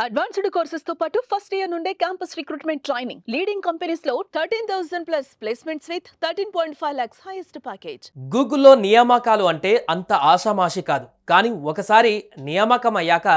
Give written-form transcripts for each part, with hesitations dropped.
Advanced courses తో పాటు first year నుండే campus recruitment training leading companies లో 13,000 plus placements with 13.5 lakhs highest package. గూగుల్లో నియామకాలు అంటే అంత ఆషామాషి కాదు. కానీ ఒకసారి నియామకం అయ్యాక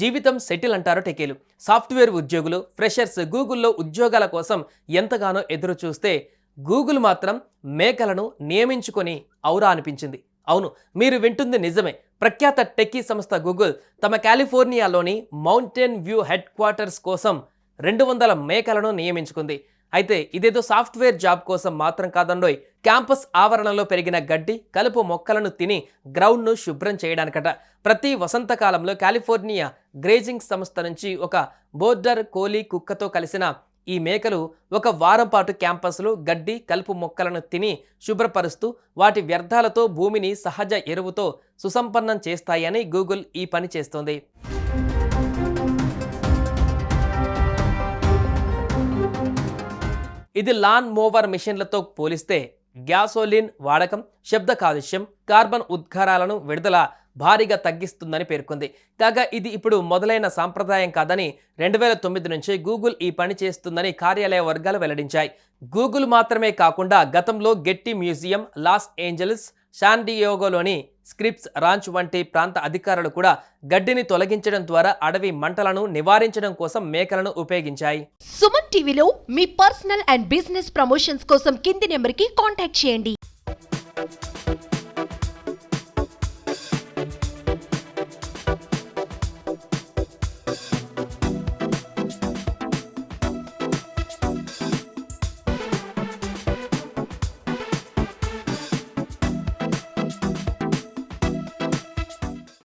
జీవితం సెటిల్ అంటారు టెకీలు. సాఫ్ట్వేర్ ఉద్యోగులు, ఫ్రెషర్స్ గూగుల్లో ఉద్యోగాల కోసం ఎంతగానో ఎదురు చూస్తే గూగుల్ మాత్రం మేకలను నియమించుకొని ఔరా అనిపించింది. అవును, మీరు వింటుంది నిజమే. ప్రఖ్యాత టెక్కీ సంస్థ గూగుల్ తమ కాలిఫోర్నియాలోని మౌంటైన్ వ్యూ హెడ్ క్వార్టర్స్ కోసం 200 మేకలను నియమించుకుంది. అయితే ఇదేదో సాఫ్ట్వేర్ జాబ్ కోసం మాత్రం కాదండోయ్. క్యాంపస్ ఆవరణలో పెరిగిన గడ్డి, కలుపు మొక్కలను తిని గ్రౌండ్ను శుభ్రం చేయడానికట. ప్రతి వసంతకాలంలో కాలిఫోర్నియా గ్రేజింగ్ సంస్థ నుంచి ఒక బోర్డర్ కోలీ కుక్కతో కలిసిన ఈ మేకలు ఒక వారం పాటు క్యాంపస్లో గడ్డి, కలుపు మొక్కలను తిని శుభ్రపరుస్తూ వాటి వ్యర్థాలతో భూమిని సహజ ఎరువుతో సుసంపన్నం చేస్తాయని గూగుల్ ఈ పని చేస్తోంది. ఇది లాన్ మోవర్ మిషన్లతో పోలిస్తే గ్యాసోలిన్ వాడకం, శబ్ద కాలుష్యం, కార్బన్ ఉద్గారాలను విడుదల భారీగా తగ్గిస్తుందని పేర్కొంది. కాగా ఇది ఇప్పుడు మొదలైన సాంప్రదాయం కాదని 2009 నుంచి గూగుల్ ఈ పని చేస్తుందని కార్యాలయ వర్గాలు వెల్లడించాయి. గూగుల్ మాత్రమే కాకుండా గతంలో గెట్టి మ్యూజియం, లాస్ ఏంజల్స్, శాన్డియోగోలోని స్క్రిప్స్ రాంచ్ వంటి ప్రాంత అధికారులు కూడా గడ్డిని తొలగించడం ద్వారా అడవి మంటలను నివారించడం కోసం మేకలను ఉపయోగించాయి. సుమన్ టీవీలో మీ పర్సనల్ అండ్ బిజినెస్ ప్రమోషన్స్ కోసం కింది నెంబర్కి కాంటాక్ట్ చేయండి.